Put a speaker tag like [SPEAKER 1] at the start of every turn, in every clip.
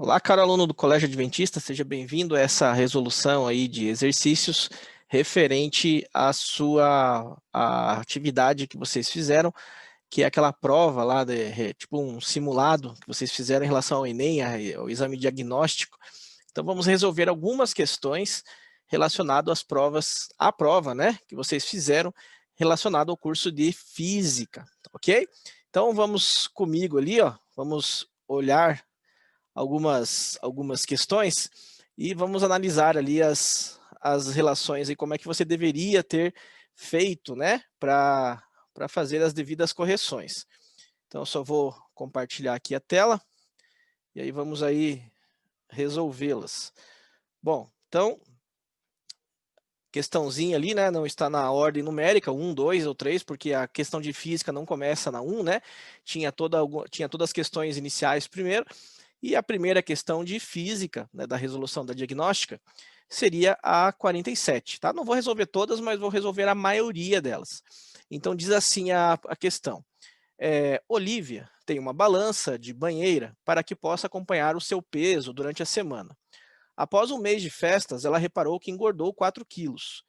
[SPEAKER 1] Olá, caro aluno do Colégio Adventista, seja bem-vindo a essa resolução aí de exercícios referente à atividade que vocês fizeram, que é aquela prova lá, tipo um simulado que vocês fizeram em relação ao Enem, ao exame diagnóstico. Então vamos resolver algumas questões relacionadas à prova, né, que vocês fizeram relacionado ao curso de Física, ok? Então vamos comigo ali, ó, vamos olhar algumas questões e vamos analisar ali as relações e como é que você deveria ter feito, né, para fazer as devidas correções. Então, eu só vou compartilhar aqui a tela e aí vamos aí resolvê-las. Bom, então, questãozinha ali, né, não está na ordem numérica, 1, 2 ou 3, porque a questão de física não começa na 1, né, tinha todas as questões iniciais primeiro, e a primeira questão de física, né, da resolução da diagnóstica, seria a 47, tá? Não vou resolver todas, mas vou resolver a maioria delas. Então diz assim a questão. Olivia tem uma balança de banheira para que possa acompanhar o seu peso durante a semana. Após um mês de festas, ela reparou que engordou 4 quilos.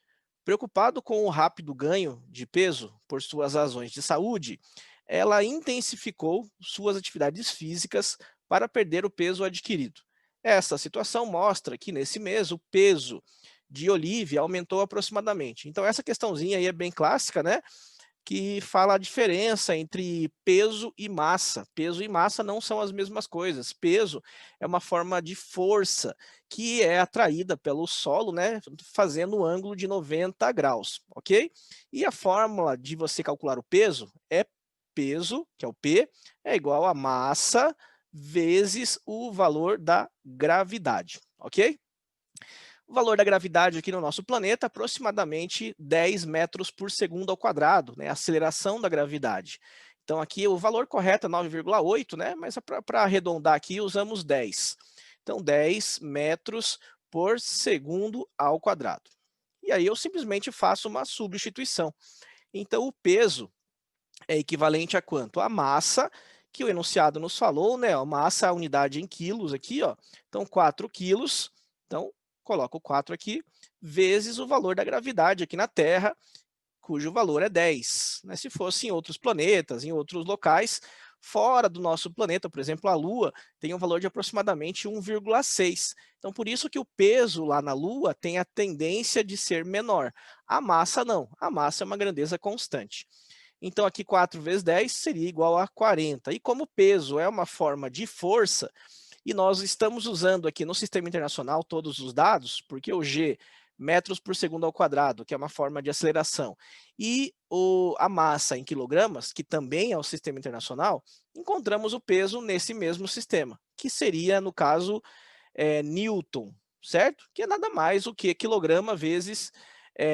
[SPEAKER 1] Preocupado com o rápido ganho de peso por suas razões de saúde, ela intensificou suas atividades físicas para perder o peso adquirido. Essa situação mostra que nesse mês o peso de Olivia aumentou aproximadamente. Então essa questãozinha aí é bem clássica, né? Que fala a diferença entre peso e massa. Peso e massa não são as mesmas coisas. Peso é uma forma de força que é atraída pelo solo, né, fazendo um ângulo de 90 graus, ok? E a fórmula de você calcular o peso é peso, que é o P, é igual a massa vezes o valor da gravidade, ok? O valor da gravidade aqui no nosso planeta é aproximadamente 10 metros por segundo ao quadrado, né? A aceleração da gravidade. Então aqui o valor correto é 9,8, né? Mas para arredondar aqui usamos 10. Então 10 metros por segundo ao quadrado. E aí eu simplesmente faço uma substituição. Então o peso é equivalente a quanto? A massa, que o enunciado nos falou, né? A massa é a unidade em quilos aqui, ó. Então 4 quilos, então coloco 4 aqui, vezes o valor da gravidade aqui na Terra, cujo valor é 10. Né? Se fosse em outros planetas, em outros locais, fora do nosso planeta, por exemplo, a Lua, tem um valor de aproximadamente 1,6. Então, por isso que o peso lá na Lua tem a tendência de ser menor. A massa não, a massa é uma grandeza constante. Então, aqui 4 vezes 10 seria igual a 40. E como peso é uma forma de força, e nós estamos usando aqui no Sistema Internacional todos os dados, porque o G, metros por segundo ao quadrado, que é uma forma de aceleração, e a massa em quilogramas, que também é o Sistema Internacional, encontramos o peso nesse mesmo sistema, que seria, no caso, Newton, certo? Que é nada mais do que quilograma vezes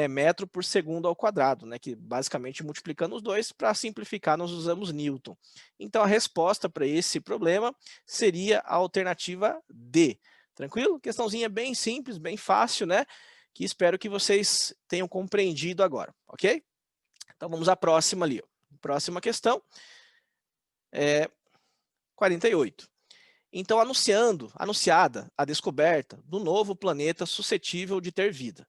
[SPEAKER 1] metro por segundo ao quadrado, né? Que basicamente multiplicando os dois, para simplificar, nós usamos Newton. Então a resposta para esse problema seria a alternativa D. Tranquilo? Questãozinha bem simples, bem fácil, né? Que espero que vocês tenham compreendido agora, ok? Então vamos à próxima ali. Ó. Próxima questão é 48. Então, anunciada a descoberta do novo planeta suscetível de ter vida.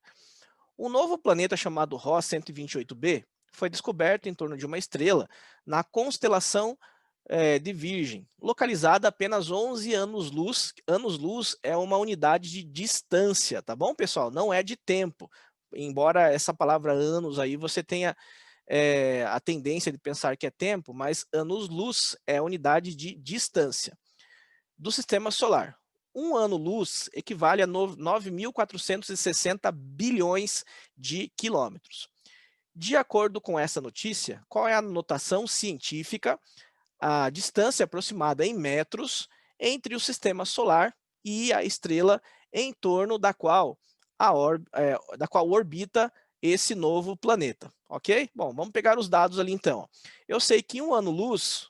[SPEAKER 1] Um novo planeta chamado Ross 128b foi descoberto em torno de uma estrela na constelação de Virgem, localizada a apenas 11 anos-luz. Anos-luz é uma unidade de distância, tá bom, pessoal? Não é de tempo. Embora essa palavra anos aí você tenha a tendência de pensar que é tempo, mas anos-luz é a unidade de distância do sistema solar. Um ano-luz equivale a 9.460 bilhões de quilômetros. De acordo com essa notícia, qual é a notação científica, a distância aproximada em metros entre o sistema solar e a estrela em torno da qual orbita esse novo planeta, ok? Bom, vamos pegar os dados ali então. Eu sei que um ano-luz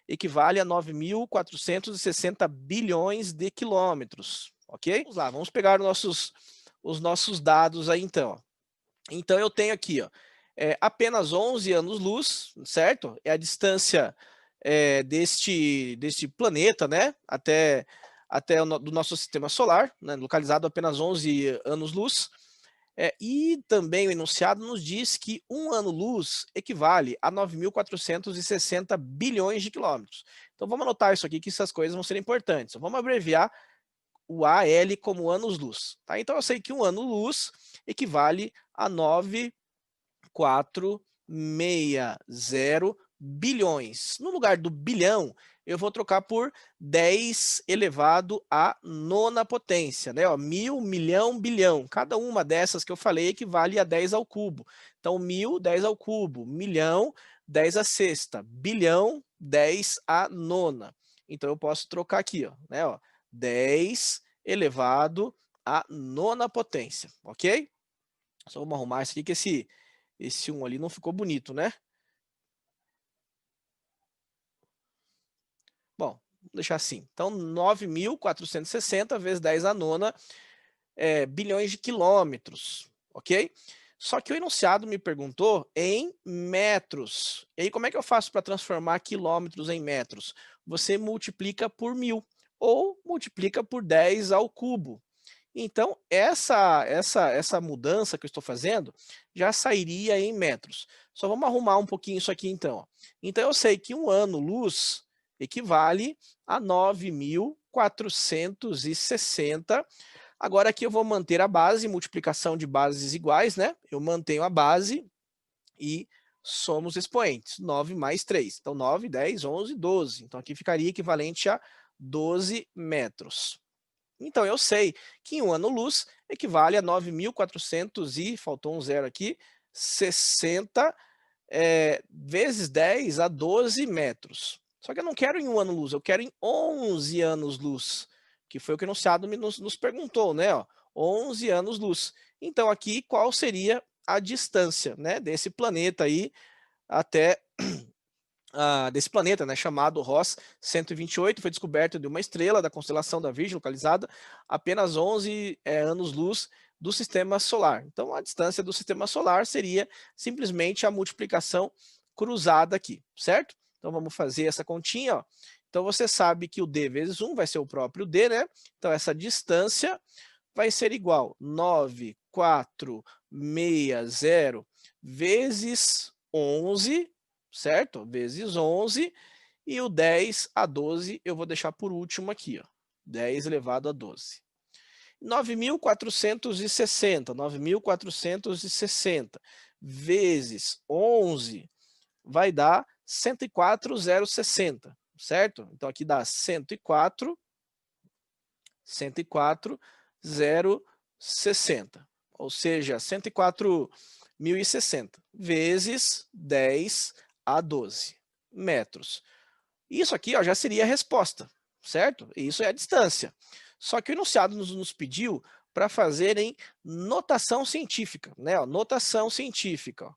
[SPEAKER 1] equivale a 9.460 bilhões de quilômetros, ok? Vamos lá, vamos pegar os nossos dados aí então. Então eu tenho aqui, ó, apenas 11 anos-luz, certo? É a distância deste planeta, né, do nosso sistema solar, né, localizado a apenas 11 anos-luz. E também o enunciado nos diz que um ano-luz equivale a 9.460 bilhões de quilômetros. Então vamos anotar isso aqui, que essas coisas vão ser importantes. Então, vamos abreviar o AL como anos-luz. Tá? Então eu sei que um ano-luz equivale a 9.460 bilhões. No lugar do bilhão, eu vou trocar por 10 elevado à nona potência, né? Ó, 1.000, milhão, bilhão. Cada uma dessas que eu falei equivale a 10 ao cubo. Então, 1.000, 10 ao cubo. Milhão, 10 à sexta. Bilhão, 10 à nona. Então, eu posso trocar aqui, ó, né? Ó, 10 elevado à nona potência, ok? Só vamos arrumar isso aqui, que esse 1 ali não ficou bonito, né? Bom, vou deixar assim. Então, 9.460 vezes 10 à nona bilhões de quilômetros, ok? Só que o enunciado me perguntou em metros. E aí, como é que eu faço para transformar quilômetros em metros? Você multiplica por 1.000 ou multiplica por 10 ao cubo. Então, essa mudança que eu estou fazendo já sairia em metros. Só vamos arrumar um pouquinho isso aqui, então. Então, eu sei que um ano-luz equivale a 9.460. Agora, aqui eu vou manter a base, multiplicação de bases iguais, né? Eu mantenho a base e somos expoentes. 9 mais 3. Então, 9, 10, 11, 12. Então, aqui ficaria equivalente a 12 metros. Então, eu sei que um ano-luz equivale a 9.400 e, faltou um zero aqui, 60 vezes 10 a 12 metros. Só que eu não quero em um ano-luz, eu quero em 11 anos-luz, que foi o que o enunciado nos perguntou, né? Ó, 11 anos-luz. Então, aqui, qual seria a distância, né, desse planeta aí até desse planeta, né, chamado Ross 128, foi descoberto de uma estrela da constelação da Virgem, localizada a apenas 11 anos-luz do sistema solar. Então, a distância do sistema solar seria simplesmente a multiplicação cruzada aqui, certo? Então, vamos fazer essa continha, ó. Então, você sabe que o D vezes 1 vai ser o próprio D, né? Então, essa distância vai ser igual a 9.460 vezes 11, certo? Vezes 11, e o 10 a 12 eu vou deixar por último aqui, ó. 10 elevado a 12. 9.460 vezes 11 vai dar 104.060, certo? Então aqui dá 104.060, ou seja, 104.060 vezes 10 a 12 metros. Isso aqui, ó, já seria a resposta, certo? Isso é a distância. Só que o enunciado nos pediu para fazer em notação científica, né? Ó, notação científica, ó.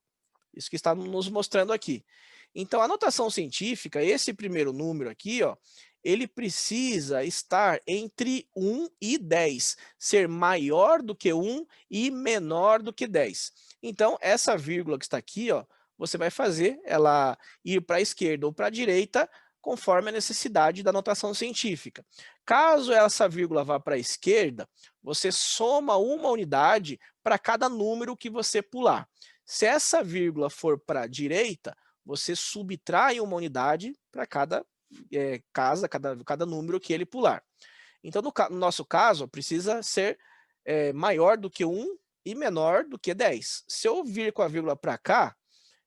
[SPEAKER 1] Isso que está nos mostrando aqui. Então, a notação científica, esse primeiro número aqui, ó, ele precisa estar entre 1 e 10, ser maior do que 1 e menor do que 10. Então, essa vírgula que está aqui, ó, você vai fazer ela ir para a esquerda ou para a direita, conforme a necessidade da notação científica. Caso essa vírgula vá para a esquerda, você soma uma unidade para cada número que você pular. Se essa vírgula for para a direita, você subtrai uma unidade para cada cada número que ele pular. Então, no nosso caso, precisa ser maior do que 1 e menor do que 10. Se eu vir com a vírgula para cá,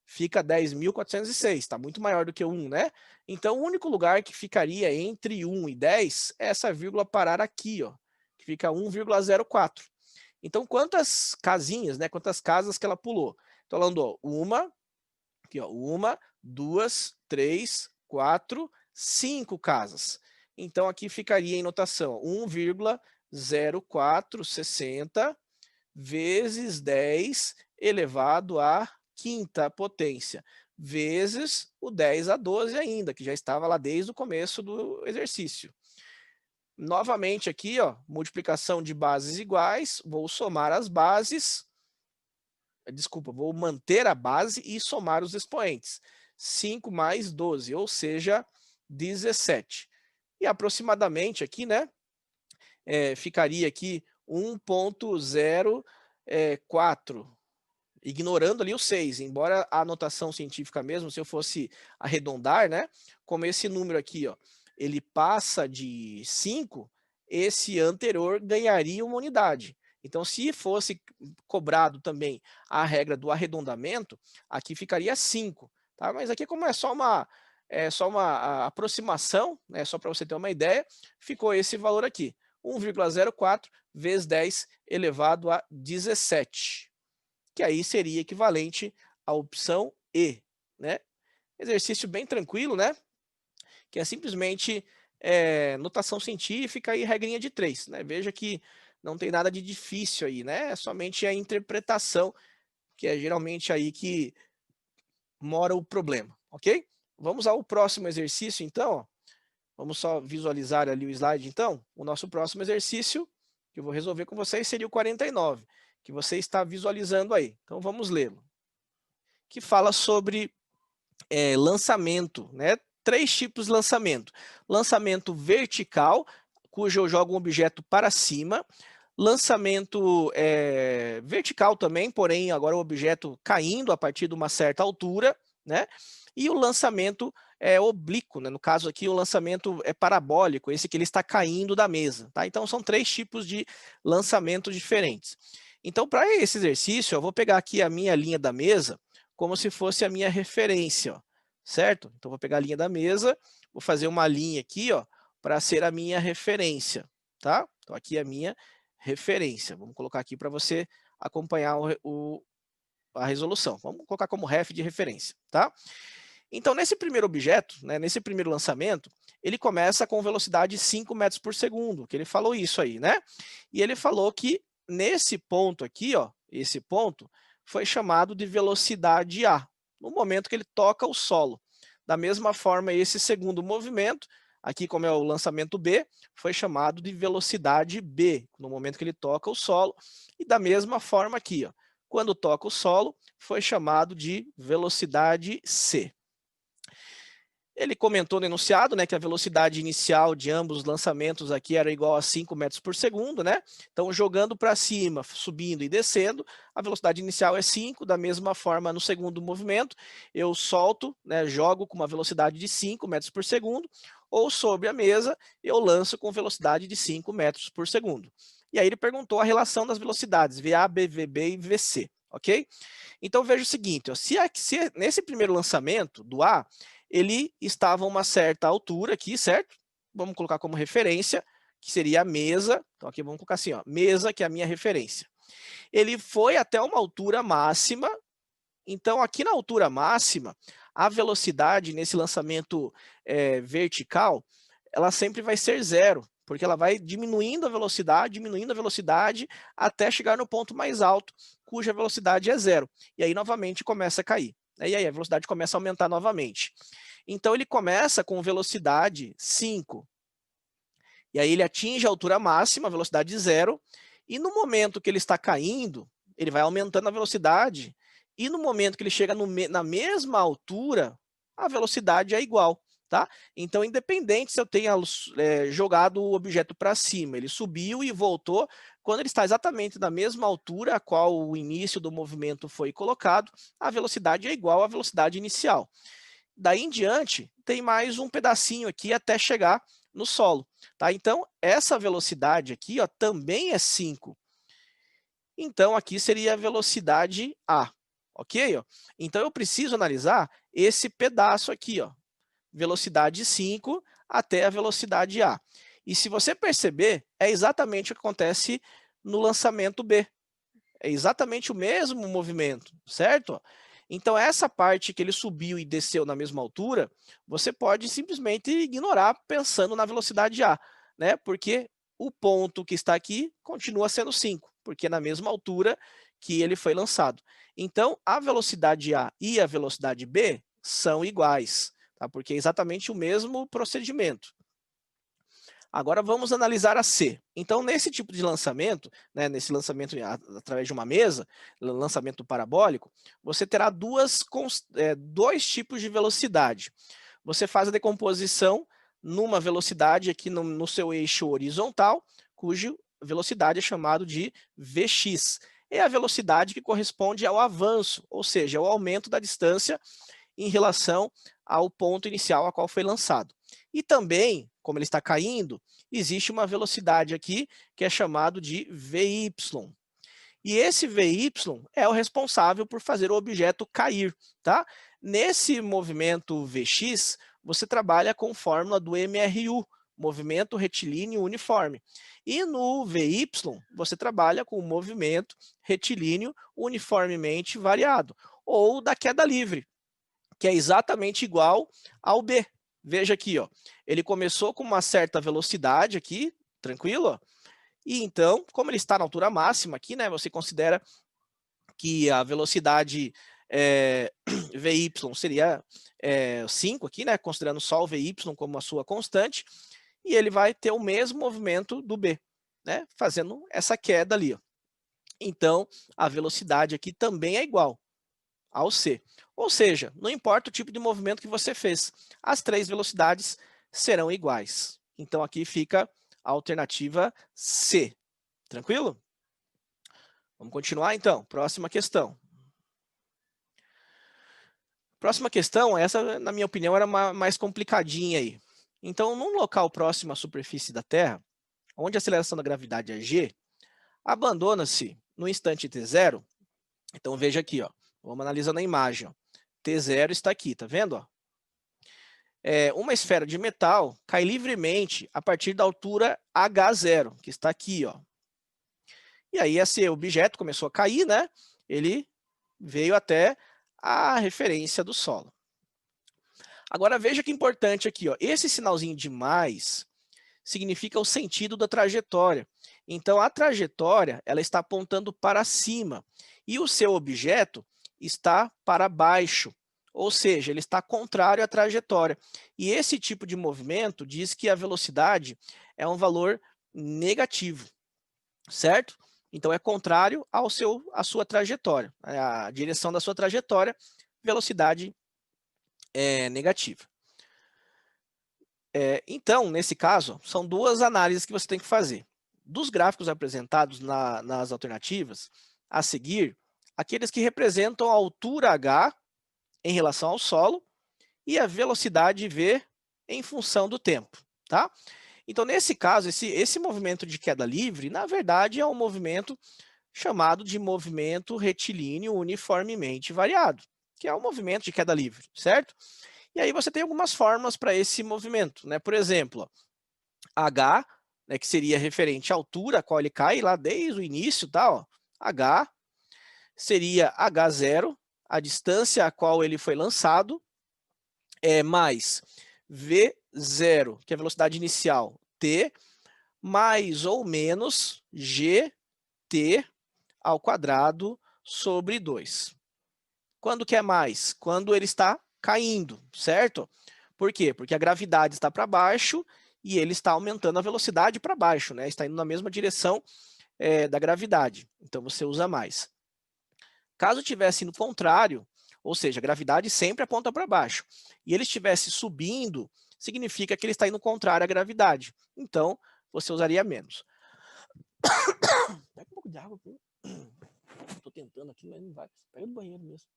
[SPEAKER 1] fica 10.406, está muito maior do que 1, né? Então, o único lugar que ficaria entre 1 e 10 é essa vírgula parar aqui, ó, que fica 1,04. Então, quantas casinhas, né? Quantas casas que ela pulou? Estou falando, ó, aqui, ó, 1, 2, 3, 4, 5 casas. Então, aqui ficaria em notação 1,0460 vezes 10 elevado à quinta potência, vezes o 10 a 12 ainda, que já estava lá desde o começo do exercício. Novamente aqui, ó, multiplicação de bases iguais, vou somar as bases, desculpa, vou manter a base e somar os expoentes. 5 mais 12, ou seja, 17. E aproximadamente aqui, né, ficaria aqui 1,04, ignorando ali o 6, embora a notação científica mesmo, se eu fosse arredondar, né, como esse número aqui, ó, ele passa de 5, esse anterior ganharia uma unidade. Então, se fosse cobrado também a regra do arredondamento, aqui ficaria 5, tá? Mas aqui, como é só uma aproximação, né, só para você ter uma ideia, ficou esse valor aqui, 1,04 vezes 10 elevado a 17, que aí seria equivalente à opção E, né? Exercício bem tranquilo, né? Que é simplesmente notação científica e regrinha de 3, né? Veja que não tem nada de difícil aí, né? É somente a interpretação, que é geralmente aí que mora o problema, ok? Vamos ao próximo exercício, então, ó. Vamos só visualizar ali o slide, então. O nosso próximo exercício, que eu vou resolver com vocês, seria o 49, que você está visualizando aí. Então, vamos lê-lo. Que fala sobre lançamento, né? 3 tipos de lançamento. Lançamento vertical, cujo eu jogo um objeto para cima. Lançamento vertical também, porém agora o objeto caindo a partir de uma certa altura, né? E o lançamento oblíquo, né? No caso aqui o lançamento é parabólico, esse que ele está caindo da mesa, tá? Então são 3 tipos de lançamento diferentes. Então para esse exercício eu vou pegar aqui a minha linha da mesa como se fosse a minha referência, ó, certo? Então vou pegar a linha da mesa, vou fazer uma linha aqui, ó, para ser a minha referência, tá? Então aqui é a minha referência. Vamos colocar aqui para você acompanhar a resolução. Vamos colocar como ref de referência, tá? Então, nesse primeiro objeto, né, nesse primeiro lançamento, ele começa com velocidade 5 metros por segundo, que ele falou isso aí, né? E ele falou que nesse ponto aqui, ó, esse ponto, foi chamado de velocidade A, no momento que ele toca o solo. Da mesma forma, esse segundo movimento, aqui como é o lançamento B, foi chamado de velocidade B, no momento que ele toca o solo. E da mesma forma aqui, ó, quando toca o solo, foi chamado de velocidade C. Ele comentou no enunciado, né, que a velocidade inicial de ambos os lançamentos aqui era igual a 5 metros por segundo, né? Então, jogando para cima, subindo e descendo, a velocidade inicial é 5, da mesma forma no segundo movimento, eu solto, né, jogo com uma velocidade de 5 metros por segundo, ou sobre a mesa, eu lanço com velocidade de 5 metros por segundo. E aí ele perguntou a relação das velocidades, VA, BVB e VC, ok? Então, veja o seguinte, ó, se nesse primeiro lançamento do A, ele estava a uma certa altura aqui, certo? Vamos colocar como referência, que seria a mesa. Então, aqui vamos colocar assim, ó, mesa, que é a minha referência. Ele foi até uma altura máxima. Então, aqui na altura máxima, a velocidade nesse lançamento vertical, ela sempre vai ser 0, porque ela vai diminuindo a velocidade, até chegar no ponto mais alto, cuja velocidade é 0. E aí, novamente, começa a cair. E aí, a velocidade começa a aumentar novamente. Então, ele começa com velocidade 5. E aí, ele atinge a altura máxima, a velocidade 0. E no momento que ele está caindo, ele vai aumentando a velocidade. E no momento que ele chega na mesma altura, a velocidade é igual. Tá? Então, independente se eu tenha jogado o objeto para cima, ele subiu e voltou, quando ele está exatamente na mesma altura a qual o início do movimento foi colocado, a velocidade é igual à velocidade inicial. Daí em diante, tem mais um pedacinho aqui até chegar no solo. Tá? Então, essa velocidade aqui ó, também é 5. Então, aqui seria a velocidade A. Ok? Ó? Então, eu preciso analisar esse pedaço aqui, ó, velocidade 5 até a velocidade A. E se você perceber, é exatamente o que acontece no lançamento B. É exatamente o mesmo movimento, certo? Então, essa parte que ele subiu e desceu na mesma altura, você pode simplesmente ignorar pensando na velocidade A, né? Porque o ponto que está aqui continua sendo 5, porque é na mesma altura que ele foi lançado. Então, a velocidade A e a velocidade B são iguais, tá? Porque é exatamente o mesmo procedimento. Agora vamos analisar a C. Então, nesse tipo de lançamento, né, nesse lançamento através de uma mesa, lançamento parabólico, você terá dois tipos de velocidade. Você faz a decomposição numa velocidade aqui no seu eixo horizontal, cuja velocidade é chamado de Vx. É a velocidade que corresponde ao avanço, ou seja, ao aumento da distância em relação ao ponto inicial a qual foi lançado. E também, como ele está caindo, existe uma velocidade aqui que é chamado de Vy. E esse Vy é o responsável por fazer o objeto cair, tá? Nesse movimento Vx, você trabalha com fórmula do MRU, movimento retilíneo uniforme. E no Vy, você trabalha com o movimento retilíneo uniformemente variado, ou da queda livre, que é exatamente igual ao B. Veja aqui, ó, ele começou com uma certa velocidade aqui, tranquilo, ó, e então, como ele está na altura máxima aqui, né, você considera que a velocidade Vy seria 5 aqui, né, considerando só o Vy como a sua constante, e ele vai ter o mesmo movimento do B, né, fazendo essa queda ali, ó. Então, a velocidade aqui também é igual ao C. Ou seja, não importa o tipo de movimento que você fez, as três velocidades serão iguais. Então, aqui fica a alternativa C. Tranquilo? Vamos continuar, então. Próxima questão. Próxima questão, essa, na minha opinião, era mais complicadinha aí. Então, num local próximo à superfície da Terra, onde a aceleração da gravidade é g, abandona-se no instante t0. Então, veja aqui, ó. Vamos analisando a imagem. Ó. T0 está aqui, tá vendo? Ó? Uma esfera de metal cai livremente a partir da altura H0, que está aqui, ó. E aí esse objeto começou a cair, né? Ele veio até a referência do solo. Agora veja que importante aqui, ó. Esse sinalzinho de mais significa o sentido da trajetória. Então a trajetória, ela está apontando para cima e o seu objeto está para baixo. Ou seja, ele está contrário à trajetória. E esse tipo de movimento diz que a velocidade é um valor negativo, certo? Então, é contrário à sua trajetória. A direção da sua trajetória, velocidade negativa. Então, nesse caso, são duas análises que você tem que fazer. Dos gráficos apresentados nas alternativas, a seguir, aqueles que representam a altura h em relação ao solo e a velocidade v em função do tempo, tá? Então, nesse caso, esse movimento de queda livre, na verdade, é um movimento chamado de movimento retilíneo uniformemente variado, que é o movimento de queda livre, certo? E aí você tem algumas fórmulas para esse movimento, né? Por exemplo, h, né, que seria referente à altura a qual ele cai lá desde o início, tá? Ó, h seria h0, a distância a qual ele foi lançado, mais v0, que é a velocidade inicial, t, mais ou menos gt ao quadrado sobre 2. Quando que é mais? Quando ele está caindo, certo? Por quê? Porque a gravidade está para baixo e ele está aumentando a velocidade para baixo, né? Está indo na mesma direção da gravidade. Então, você usa mais. Caso tivesse no contrário, ou seja, a gravidade sempre aponta para baixo, e ele estivesse subindo, significa que ele está indo contrário à gravidade. Então, você usaria menos. Pega um pouco de água. Estou tentando aqui, mas não vai. Pega do banheiro mesmo.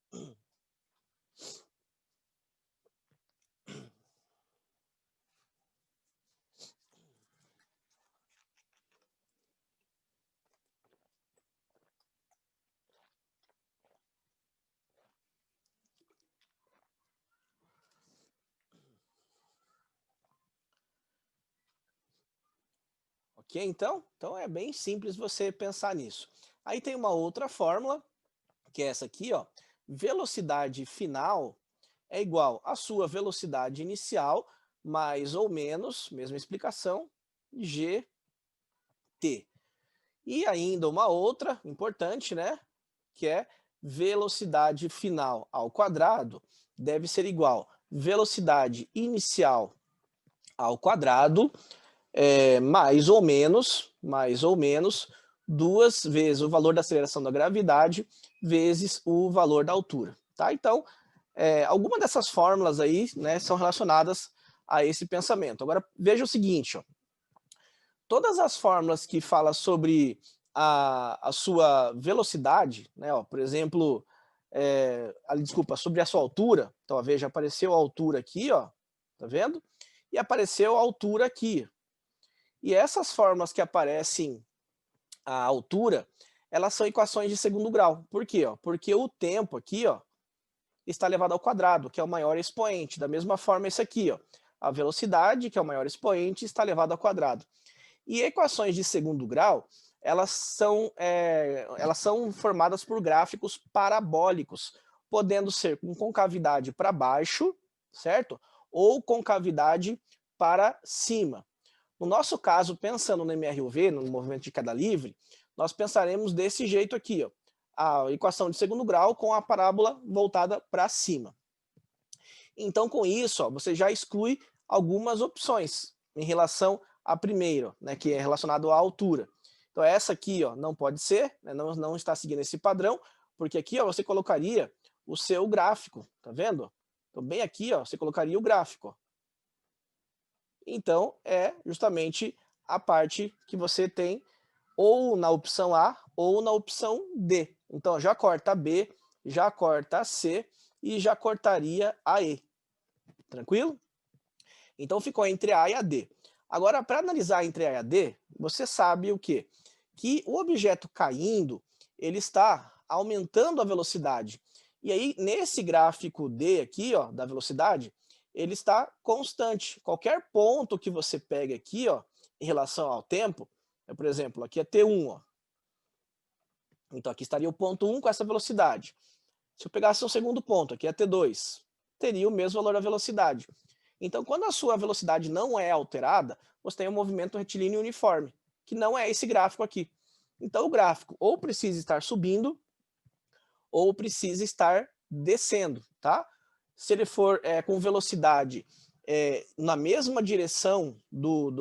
[SPEAKER 1] Ok, então? Então é bem simples você pensar nisso. Aí tem uma outra fórmula, que é essa aqui, ó. Velocidade final é igual à sua velocidade inicial, mais ou menos, mesma explicação, gt. E ainda uma outra importante, né? Que é velocidade final ao quadrado deve ser igual velocidade inicial ao quadrado mais ou menos 2 vezes o valor da aceleração da gravidade vezes o valor da altura. Tá? Então, algumas dessas fórmulas aí, né, são relacionadas a esse pensamento. Agora, veja o seguinte, ó. Todas as fórmulas que falam sobre a sua velocidade, né, ó, por exemplo, desculpa, sobre a sua altura, então, ó, veja, apareceu a altura aqui, ó, tá vendo? E apareceu a altura aqui. E essas fórmulas que aparecem a altura, elas são equações de segundo grau. Por quê? Ó? Porque o tempo aqui, ó, está elevado ao quadrado, que é o maior expoente. Da mesma forma, esse aqui, ó, a velocidade, que é o maior expoente, está elevado ao quadrado. E equações de segundo grau, elas são formadas por gráficos parabólicos, podendo ser com concavidade para baixo, certo? Ou concavidade para cima. No nosso caso, pensando no MRUV, no movimento de queda livre, nós pensaremos desse jeito aqui, ó, a equação de segundo grau com a parábola voltada para cima. Então, com isso, ó, você já exclui algumas opções em relação à primeira, né, que é relacionado à altura. Então, essa aqui, ó, não pode ser, né, não está seguindo esse padrão, porque aqui, ó, você colocaria o seu gráfico, tá vendo? Então, bem aqui, ó, você colocaria o gráfico. Ó. Então, é justamente a parte que você tem ou na opção A ou na opção D. Então, já corta a B, já corta a C e já cortaria a E. Tranquilo? Então, ficou entre a A e a D. Agora, para analisar entre a A e a D, você sabe o quê? Que o objeto caindo, ele está aumentando a velocidade. E aí, nesse gráfico D aqui, ó, da velocidade, ele está constante. Qualquer ponto que você pegue aqui, ó, em relação ao tempo, por exemplo, aqui é T1, ó. Então aqui estaria o ponto 1 com essa velocidade. Se eu pegasse o segundo ponto, aqui é T2, teria o mesmo valor da velocidade. Então, quando a sua velocidade não é alterada, você tem um movimento retilíneo uniforme, que não é esse gráfico aqui. Então, o gráfico ou precisa estar subindo, ou precisa estar descendo, tá? Se ele for com velocidade na mesma direção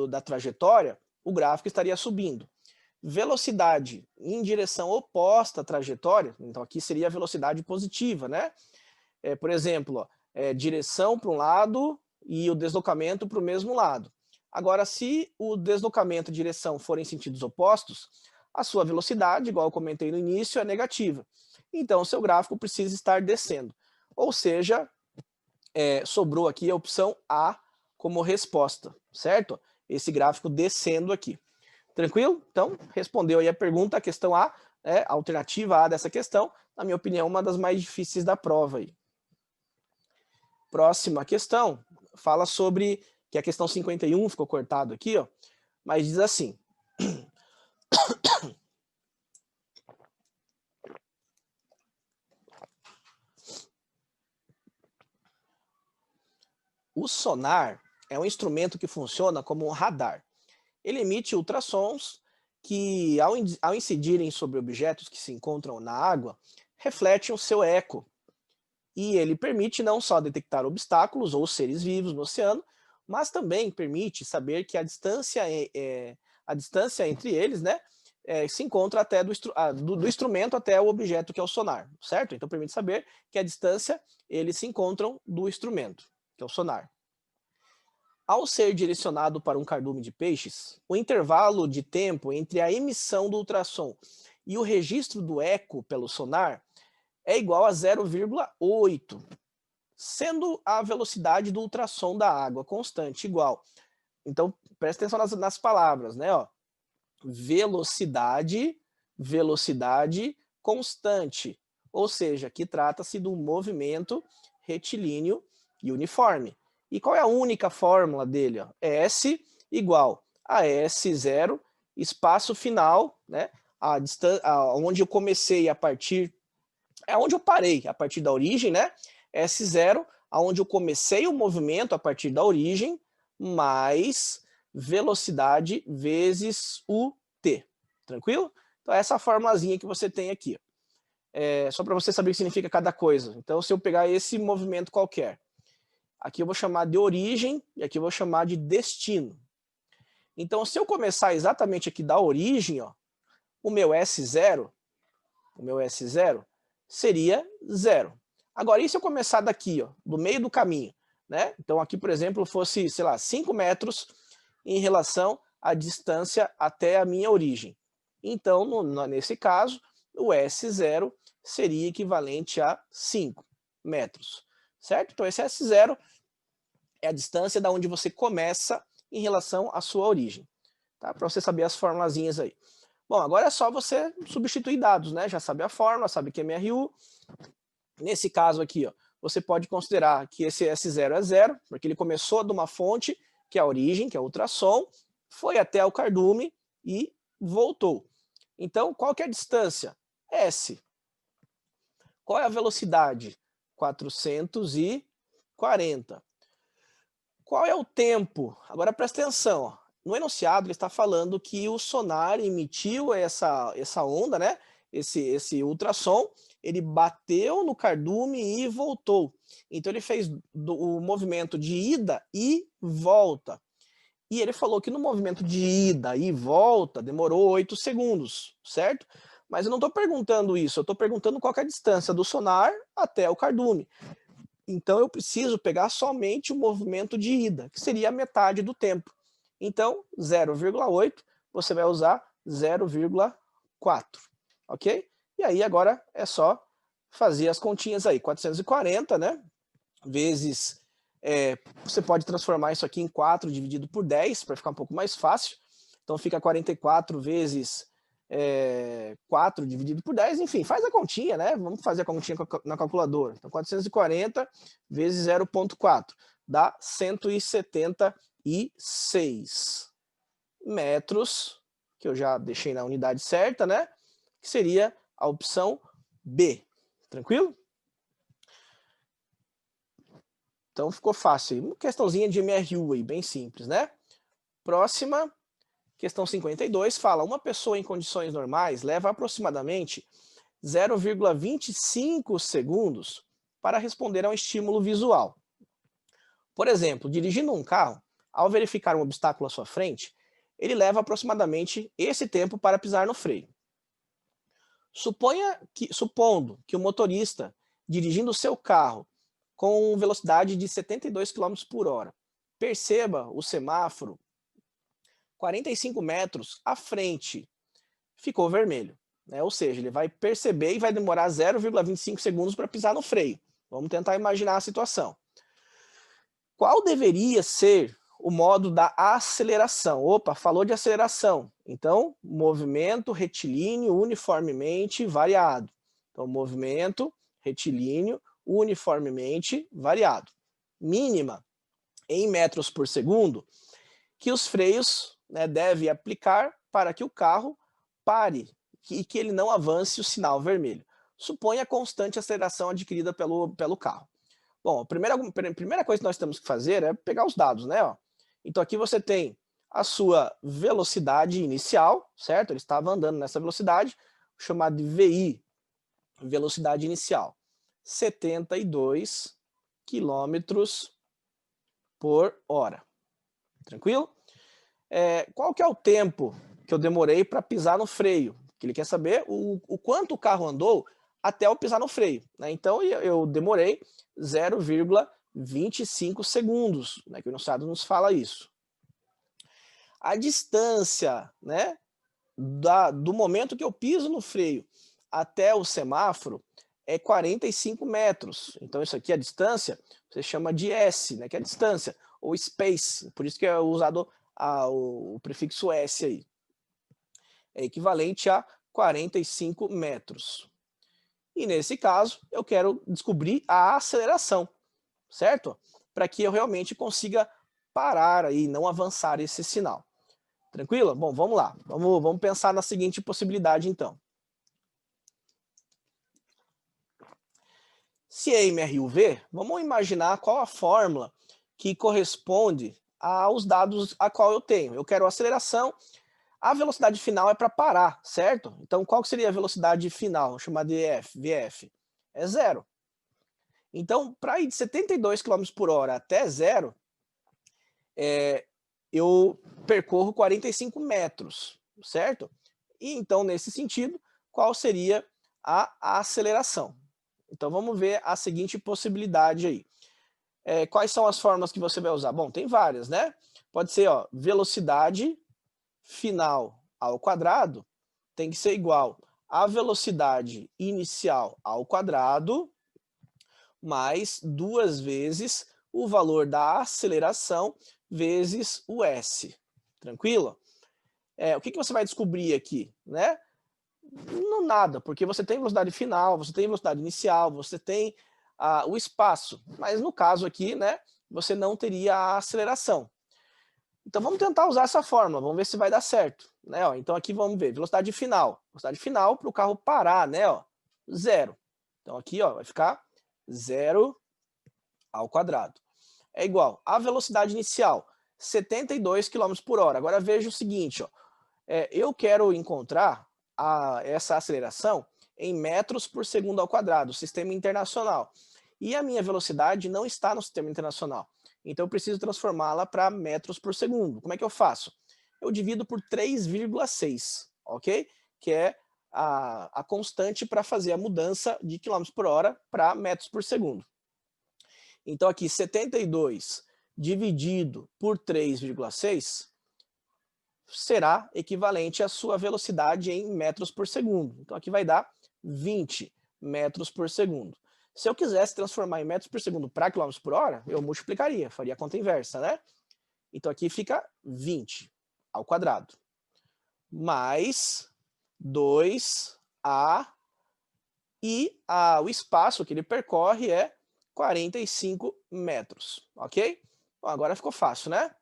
[SPEAKER 1] da trajetória, o gráfico estaria subindo. Velocidade em direção oposta à trajetória, então aqui seria a velocidade positiva, né? Por exemplo, ó, direção para um lado e o deslocamento para o mesmo lado. Agora, se o deslocamento e direção forem sentidos opostos, a sua velocidade, igual eu comentei no início, é negativa. Então, o seu gráfico precisa estar descendo. Ou seja, sobrou aqui a opção A como resposta, certo? Esse gráfico descendo aqui. Tranquilo? Então, respondeu aí a pergunta, a questão A, a alternativa A dessa questão, na minha opinião, uma das mais difíceis da prova aí. Próxima questão, fala sobre, que a questão 51 ficou cortado aqui, ó, mas diz assim. O sonar é um instrumento que funciona como um radar. Ele emite ultrassons que, ao incidirem sobre objetos que se encontram na água, refletem o seu eco. E ele permite não só detectar obstáculos ou seres vivos no oceano, mas também permite saber que a distância entre eles, né, se encontra até do instrumento até o objeto que é o sonar, certo? Então permite saber que a distância eles se encontram do instrumento, que é o sonar. Ao ser direcionado para um cardume de peixes, o intervalo de tempo entre a emissão do ultrassom e o registro do eco pelo sonar é igual a 0,8, sendo a velocidade do ultrassom da água constante igual. Então, presta atenção nas palavras, né? Ó. Velocidade constante, ou seja, que trata-se de um movimento retilíneo e uniforme. E qual é a única fórmula dele? Ó? S igual a S0, espaço final, né? Onde eu comecei a partir, onde eu parei a partir da origem, né? S0, aonde eu comecei o movimento a partir da origem, mais velocidade vezes o t. Tranquilo? Então, essa formulazinha que você tem aqui. Só para você saber o que significa cada coisa. Então, se eu pegar esse movimento qualquer, aqui eu vou chamar de origem e aqui eu vou chamar de destino. Então, se eu começar exatamente aqui da origem, ó, o meu S0 seria 0. Agora, e se eu começar daqui, ó, do meio do caminho, né? Então, aqui, por exemplo, fosse, sei lá, 5 metros em relação à distância até a minha origem. Então, nesse caso, o S0 seria equivalente a 5 metros, certo? Então, esse S0 é a distância da onde você começa em relação à sua origem, tá? Para você saber as formulazinhas aí. Bom, agora é só você substituir dados, né? Já sabe a fórmula, sabe que é MRU. Nesse caso aqui, ó, você pode considerar que esse S0 é 0, porque ele começou de uma fonte, que é a origem, que é o ultrassom, foi até o cardume e voltou. Então, qual que é a distância? S. Qual é a velocidade? 440. Qual é o tempo? Agora presta atenção, ó. No enunciado ele está falando que o sonar emitiu essa onda, né? Esse ultrassom, ele bateu no cardume e voltou. Então ele fez o movimento de ida e volta. E ele falou que no movimento de ida e volta demorou 8 segundos, certo? Mas eu não estou perguntando isso, eu estou perguntando qual é a distância do sonar até o cardume. Então eu preciso pegar somente o movimento de ida, que seria a metade do tempo. Então, 0,8, você vai usar 0,4, ok? E aí agora é só fazer as continhas aí, 440, né? Vezes, você pode transformar isso aqui em 4 dividido por 10, para ficar um pouco mais fácil. Então fica 44 vezes 4 dividido por 10, enfim, faz a continha, né? Vamos fazer a continha na calculadora. Então, 440 vezes 0,4 dá 176 metros, que eu já deixei na unidade certa, né? Que seria a opção B. Tranquilo? Então ficou fácil. Uma questãozinha de MRU aí, bem simples, né? Próxima. Questão 52 fala, uma pessoa em condições normais leva aproximadamente 0,25 segundos para responder a um estímulo visual. Por exemplo, dirigindo um carro, ao verificar um obstáculo à sua frente, ele leva aproximadamente esse tempo para pisar no freio. Supondo que o motorista, dirigindo o seu carro com velocidade de 72 km por hora, perceba o semáforo 45 metros à frente, ficou vermelho, né? Ou seja, ele vai perceber e vai demorar 0,25 segundos para pisar no freio. Vamos tentar imaginar a situação. Qual deveria ser o modo da aceleração? Opa, falou de aceleração. Então, movimento retilíneo uniformemente variado. Então, movimento retilíneo uniformemente variado. Mínima em metros por segundo, que os freios, né, deve aplicar para que o carro pare e que ele não avance o sinal vermelho. Suponha a constante aceleração adquirida pelo carro. Bom, a primeira coisa que nós temos que fazer é pegar os dados, né? Ó. Então aqui você tem a sua velocidade inicial, certo? Ele estava andando nessa velocidade, chamada de VI, velocidade inicial, 72 quilômetros por hora. Tranquilo? Qual que é o tempo que eu demorei para pisar no freio? Que ele quer saber o quanto o carro andou até eu pisar no freio, né? Então eu demorei 0,25 segundos, né? Que o enunciado nos fala isso. A distância, né, do momento que eu piso no freio até o semáforo é 45 metros. Então isso aqui, a distância, você chama de S, né, que é a distância, ou space, por isso que é usado o prefixo S aí. É equivalente a 45 metros. E nesse caso, eu quero descobrir a aceleração, certo? Para que eu realmente consiga parar aí, não avançar esse sinal. Tranquilo? Bom, vamos lá. Vamos pensar na seguinte possibilidade, então. Se é MRUV, vamos imaginar qual a fórmula que corresponde aos dados a qual eu tenho. Eu quero aceleração, a velocidade final é para parar, certo? Então, qual seria a velocidade final? Vamos chamar de VF. É 0. Então, para ir de 72 km por hora até 0, eu percorro 45 metros, certo? E então, nesse sentido, qual seria a aceleração? Então, vamos ver a seguinte possibilidade aí. Quais são as formas que você vai usar? Bom, tem várias, né? Pode ser, ó, velocidade final ao quadrado tem que ser igual à velocidade inicial ao quadrado mais 2 vezes o valor da aceleração vezes o s. Tranquilo? O que você vai descobrir aqui, né? Não nada, porque você tem velocidade final, você tem velocidade inicial, você tem o espaço, mas no caso aqui, né, você não teria a aceleração. Então vamos tentar usar essa fórmula, vamos ver se vai dar certo, né? Ó, então aqui vamos ver, velocidade final para o carro parar, né? Ó, 0. Então aqui, ó, vai ficar 0 ao quadrado. É igual à velocidade inicial, 72 km por hora. Agora veja o seguinte, ó, eu quero encontrar essa aceleração em metros por segundo ao quadrado, sistema internacional. E a minha velocidade não está no sistema internacional. Então eu preciso transformá-la para metros por segundo. Como é que eu faço? Eu divido por 3,6, ok? Que é a constante para fazer a mudança de quilômetros por hora para metros por segundo. Então aqui 72 dividido por 3,6 será equivalente à sua velocidade em metros por segundo. Então aqui vai dar 20 metros por segundo. Se eu quisesse transformar em metros por segundo para quilômetros por hora, eu multiplicaria, faria a conta inversa, né? Então aqui fica 20 ao quadrado, mais 2a, e o espaço que ele percorre é 45 metros, ok? Bom, agora ficou fácil, né?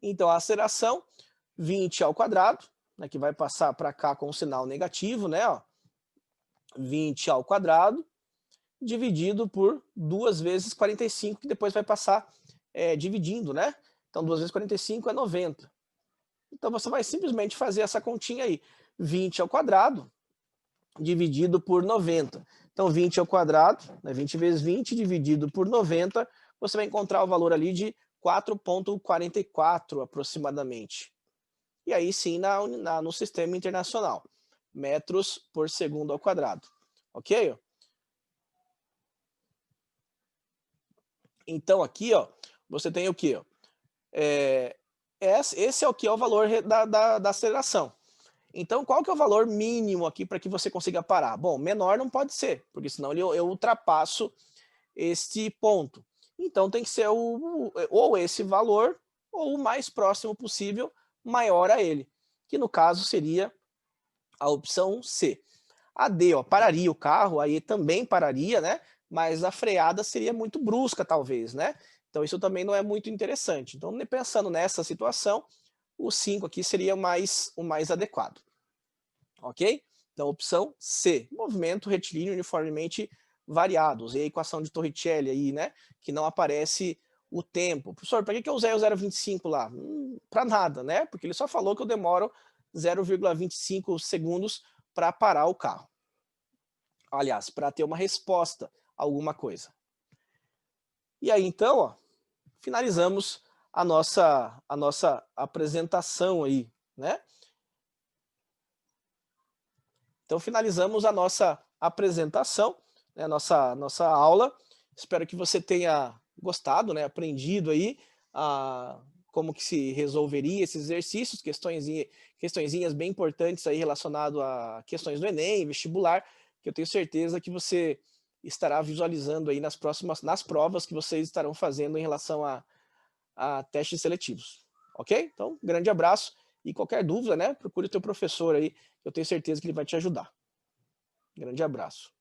[SPEAKER 1] Então a aceleração, 20 ao quadrado, né, que vai passar para cá com o sinal negativo, né? Ó, 20 ao quadrado, dividido por 2 vezes 45, que depois vai passar dividindo, né? Então 2 vezes 45 é 90. Então você vai simplesmente fazer essa continha aí. 20 ao quadrado, dividido por 90. Então 20 ao quadrado, né, 20 vezes 20, dividido por 90, você vai encontrar o valor ali de 4,44 aproximadamente. E aí sim no sistema internacional, metros por segundo ao quadrado. Ok? Então aqui, ó, você tem o quê? Esse é o que é o valor da aceleração. Então qual que é o valor mínimo aqui para que você consiga parar? Bom, menor não pode ser, porque senão eu ultrapasso este ponto. Então tem que ser ou esse valor, ou o mais próximo possível, maior a ele, que no caso seria a opção C. A D, ó, pararia o carro, aí também pararia, né? Mas a freada seria muito brusca, talvez, né? Então isso também não é muito interessante. Então, pensando nessa situação, o 5 aqui seria o mais adequado. Ok? Então, opção C, movimento retilíneo uniformemente variado. Usei a equação de Torricelli aí, né? Que não aparece o tempo. Professor, para que eu usei o 0,25 lá? Para nada, né? Porque ele só falou que eu demoro 0,25 segundos para parar o carro. Aliás, para ter uma resposta a alguma coisa. E aí, então, ó, finalizamos a nossa apresentação aí, né? Então, finalizamos a nossa apresentação, né, a nossa aula. Espero que você tenha gostado, né, aprendido aí como que se resolveria esses exercícios, questõezinhas bem importantes aí relacionado a questões do Enem, vestibular, que eu tenho certeza que você estará visualizando aí nas provas que vocês estarão fazendo em relação a testes seletivos. Ok? Então, grande abraço e qualquer dúvida, né, procure o teu professor aí, eu tenho certeza que ele vai te ajudar. Grande abraço.